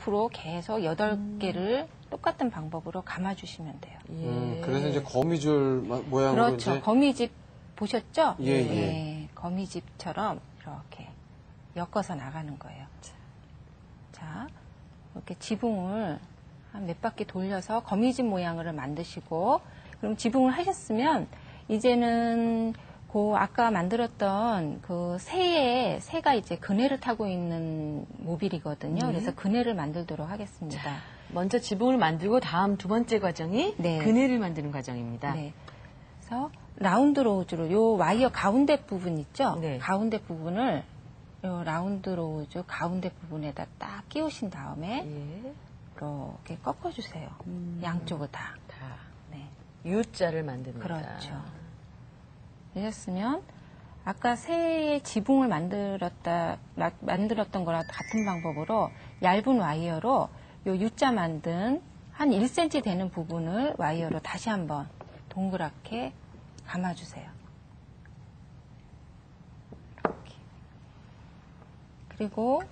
옆으로 계속 8개를 똑같은 방법으로 감아주시면 돼요. 그래서 이제 거미줄 모양으로 그렇죠. 이제 거미집 보셨죠? 예. 거미집처럼 이렇게 엮어서 나가는 거예요. 자, 이렇게 지붕을 한 몇 바퀴 돌려서 거미집 모양을 만드시고, 그럼 지붕을 하셨으면 이제는 그 아까 만들었던 그 새가 이제 그네를 타고 있는 모빌이거든요. 그래서 그네를 만들도록 하겠습니다. 자, 먼저 지붕을 만들고 다음 두 번째 과정이 네. 그네를 만드는 과정입니다. 네. 그래서 라운드 로우즈로 요 와이어 가운데 부분 있죠? 네. 가운데 부분을 요 라운드 로우즈 가운데 부분에다 딱 끼우신 다음에 예. 이렇게 꺾어주세요. 양쪽을 다. 네. U자를 만듭니다. 그렇죠. 되셨으면 아까 새의 지붕을 만들었던 거랑 같은 방법으로 얇은 와이어로 요 U자 만든 한 1cm 되는 부분을 와이어로 다시 한번 동그랗게 감아주세요. 이렇게. 그리고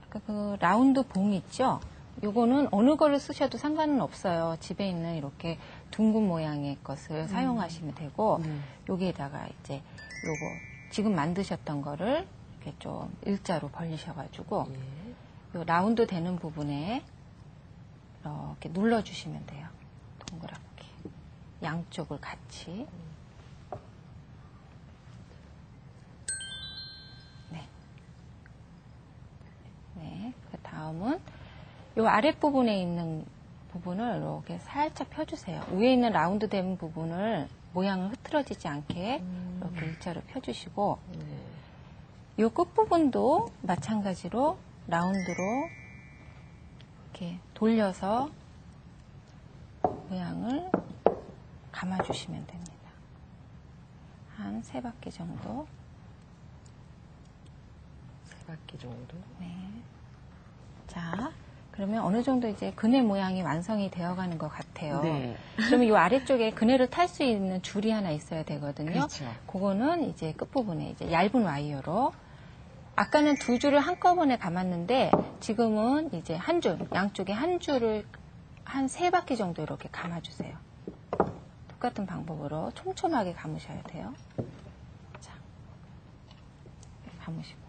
아까 그 라운드 봉 있죠? 요거는 어느 거를 쓰셔도 상관은 없어요. 집에 있는 이렇게 둥근 모양의 것을 사용하시면 되고, 여기에다가 이제 요거 지금 만드셨던 거를 이렇게 좀 일자로 벌리셔가지고, 요 라운드 되는 부분에 이렇게 눌러주시면 돼요. 동그랗게. 양쪽을 같이. 네. 네. 그 다음은 요 아랫부분에 있는 부분을 이렇게 살짝 펴주세요. 위에 있는 라운드 된 부분을 모양을 흐트러지지 않게 이렇게 일자로 펴주시고, 요 끝부분도 마찬가지로 라운드로 이렇게 돌려서 모양을 감아주시면 됩니다. 한 3바퀴 정도. 3바퀴 정도. 네. 자, 그러면 어느 정도 이제 그네 모양이 완성이 되어가는 것 같아요. 네. 그러면 이 아래쪽에 그네를 탈 수 있는 줄이 하나 있어야 되거든요. 그렇죠. 그거는 이제 끝부분에 이제 얇은 와이어로, 아까는 2줄을 한꺼번에 감았는데 지금은 이제 한 줄, 양쪽에 한 줄을 한 3바퀴 정도 이렇게 감아주세요. 똑같은 방법으로 촘촘하게 감으셔야 돼요. 자, 감으시고.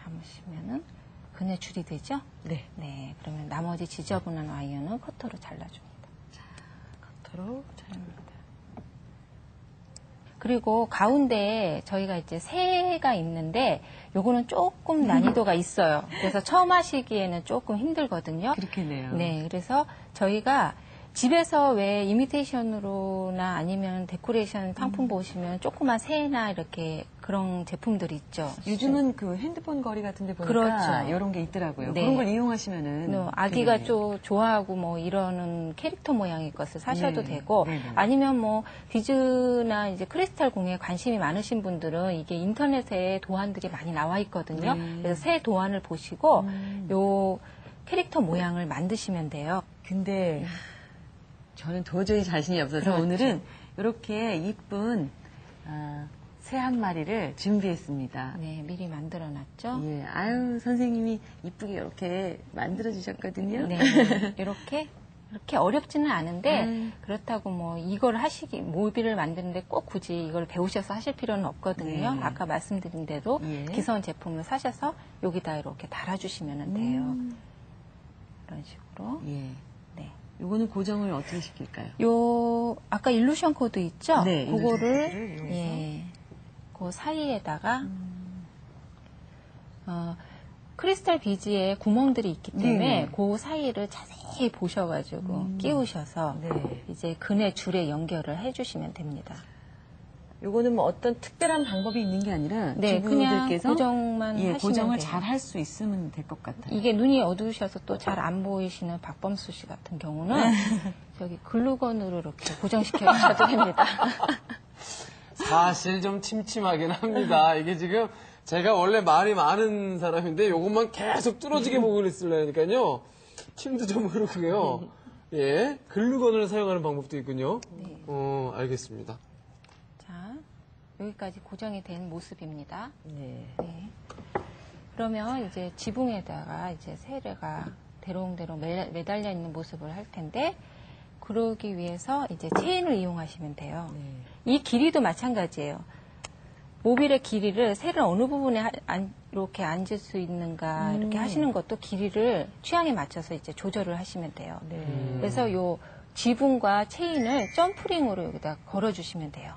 감으시면은 그네 줄이 되죠? 네. 네. 그러면 나머지 지저분한 와이어는 커터로 잘라줍니다. 커터로 잘라줍니다. 그리고 가운데에 저희가 이제 새가 있는데 요거는 조금 난이도가 있어요. 그래서 처음 하시기에는 조금 힘들거든요. 그렇겠네요. 네. 그래서 저희가 집에서 왜 이미테이션으로나 아니면 데코레이션 상품 보시면 조그만 새나 이렇게 그런 제품들이 있죠. 요즘은 그 핸드폰 거리 같은 데 보니까 그렇죠. 이런 게 있더라고요. 네. 그런 걸 이용하시면은 아기가 되게... 좀 좋아하고 뭐 이러는 캐릭터 모양의 것을 사셔도 네. 되고, 네네. 아니면 뭐 비즈나 이제 크리스탈 공예에 관심이 많으신 분들은 이게 인터넷에 도안들이 많이 나와 있거든요. 그래서 새 도안을 보시고 요 캐릭터 모양을 만드시면 돼요. 근데 저는 도저히 자신이 없어서 그렇죠. 오늘은 이렇게 이쁜 새 한 마리를 준비했습니다. 네, 미리 만들어 놨죠. 예, 아유 선생님이 이쁘게 이렇게 만들어 주셨거든요. 네, 이렇게 어렵지는 않은데 그렇다고 뭐 이걸 모빌을 만드는데 꼭 굳이 이걸 배우셔서 하실 필요는 없거든요. 네. 아까 말씀드린 대로 예. 기성 제품을 사셔서 여기다 이렇게 달아주시면 돼요. 이런 식으로. 예. 네. 이거는 고정을 어떻게 시킬까요? 요 아까 일루션 코드 있죠? 네, 그거를 일루션 코드를 이용해서. 예, 그 사이에다가 크리스탈 비즈에 구멍들이 있기 때문에 네. 그 사이를 자세히 보셔가지고 끼우셔서 네. 이제 그네 줄에 연결을 해주시면 됩니다. 요거는 뭐 어떤 특별한 방법이 있는 게 아니라 네, 그냥 주부들께서 고정만 예, 하시면 고정을 돼요. 잘 할 수 있으면 될 것 같아요. 이게 눈이 어두우셔서 또 잘 안 보이시는 박범수 씨 같은 경우는 저기 글루건으로 이렇게 고정시켜 주셔도 됩니다. 사실 좀 침침하긴 합니다. 이게 지금 제가 원래 말이 많은 사람인데 요것만 계속 뚫어지게 보고 있으려니까요. 침도 좀 흐르고요. 예, 글루건을 사용하는 방법도 있군요. 네. 알겠습니다. 자, 여기까지 고정이 된 모습입니다. 네. 네. 그러면 이제 지붕에다가 이제 새가 대롱대롱 매달려 있는 모습을 할 텐데, 그러기 위해서 이제 체인을 이용하시면 돼요. 네. 이 길이도 마찬가지예요. 모빌의 길이를 새를 어느 부분에 이렇게 앉을 수 있는가 이렇게 하시는 것도 길이를 취향에 맞춰서 이제 조절을 하시면 돼요. 네. 그래서 요 지붕과 체인을 점프링으로 여기다 걸어주시면 돼요.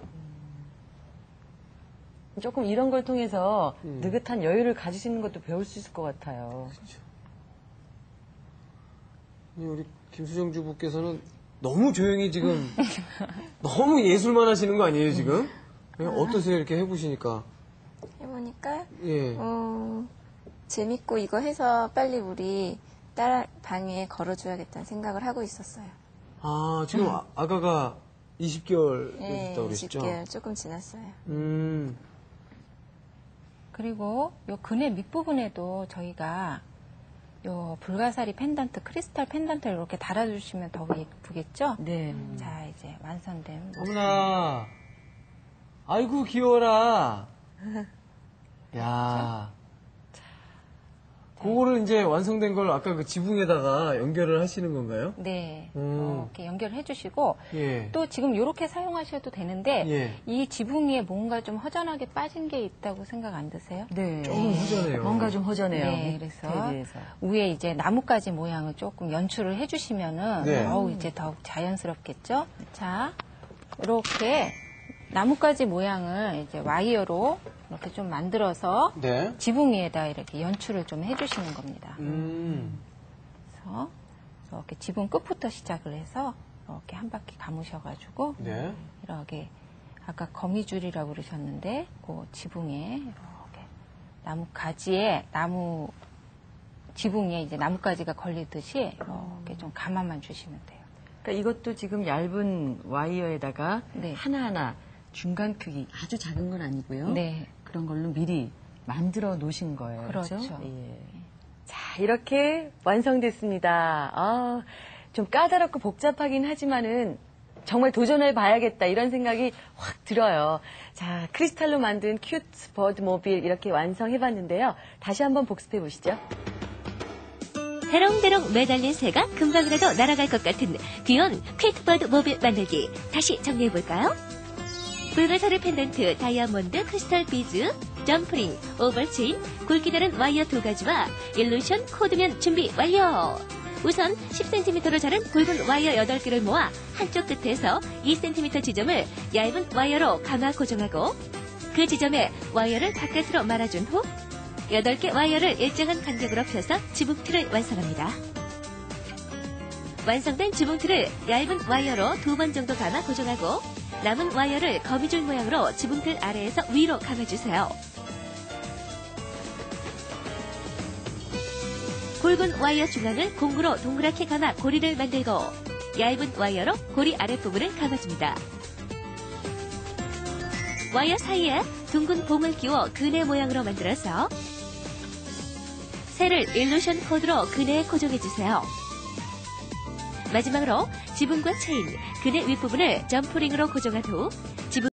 조금 이런 걸 통해서 느긋한 여유를 가지시는 것도 배울 수 있을 것 같아요. 우리 김수정 주부께서는 너무 조용히 지금 너무 예술만 하시는 거 아니에요, 지금? 어떠세요, 이렇게 해보시니까? 해보니까 예. 재밌고 이거 해서 빨리 우리 딸 방에 걸어줘야겠다는 생각을 하고 있었어요. 아, 지금 아가가 20개월 네, 됐다고 그러셨죠? 20개월 조금 지났어요. 그리고 요 그네 밑부분에도 저희가 요 불가사리 펜던트, 크리스탈 펜던트를 이렇게 달아주시면 더 예쁘겠죠? 네. 자, 이제 완성된 모습. 어머나. 아이고, 귀여워라. 야. 그거를 이제 완성된 걸 아까 그 지붕에다가 연결을 하시는 건가요? 네. 음. 이렇게 연결을 해주시고, 예. 또 지금 이렇게 사용하셔도 되는데, 예. 이 지붕 위에 뭔가 좀 허전하게 빠진 게 있다고 생각 안 드세요? 네. 조금 허전해요. 뭔가 좀 허전해요. 네, 밑에 그래서 비해서. 위에 이제 나뭇가지 모양을 조금 연출을 해주시면은, 네. 어우, 이제 더욱 자연스럽겠죠? 자, 이렇게 나뭇가지 모양을 이제 와이어로 이렇게 좀 만들어서 네. 지붕 위에다 이렇게 연출을 좀 해주시는 겁니다. 그래서 이렇게 지붕 끝부터 시작을 해서 이렇게 한 바퀴 감으셔가지고 네. 이렇게 아까 거미줄이라고 그러셨는데 그 지붕에 이렇게 나무 가지에 지붕에 이제 나뭇가지가 걸리듯이 이렇게 좀 감아만 주시면 돼요. 그러니까 이것도 지금 얇은 와이어에다가 네. 하나하나 중간 크기 아주 작은 건 아니고요. 네. 그런 걸로 미리 만들어 놓으신 거예요. 그렇죠. 예. 자, 이렇게 완성됐습니다. 아, 좀 까다롭고 복잡하긴 하지만은 정말 도전해 봐야겠다 이런 생각이 확 들어요. 자, 크리스탈로 만든 큐트 버드 모빌 이렇게 완성해 봤는데요. 다시 한번 복습해 보시죠. 대롱대롱 매달린 새가 금방이라도 날아갈 것 같은 귀여운 퀴트버드 모빌 만들기. 다시 정리해볼까요? 불가사리 펜던트, 다이아몬드, 크리스탈 비즈, 점프링, 오버체인, 굵기 다른 와이어 2가지와 일루션 코드면 준비 완료! 우선 10cm로 자른 굵은 와이어 8개를 모아 한쪽 끝에서 2cm 지점을 얇은 와이어로 감아 고정하고 그 지점에 와이어를 바깥으로 말아준 후 8개 와이어를 일정한 간격으로 펴서 지붕틀을 완성합니다. 완성된 지붕틀을 얇은 와이어로 2번 정도 감아 고정하고 남은 와이어를 거미줄 모양으로 지붕틀 아래에서 위로 감아주세요. 굵은 와이어 중앙을 공구로 동그랗게 감아 고리를 만들고 얇은 와이어로 고리 아랫부분을 감아줍니다. 와이어 사이에 둥근 봉을 끼워 그네 모양으로 만들어서 새를 일루션 코드로 그네에 고정해주세요. 마지막으로 지붕과 체인, 그네 윗부분을 점프링으로 고정한 후 지붕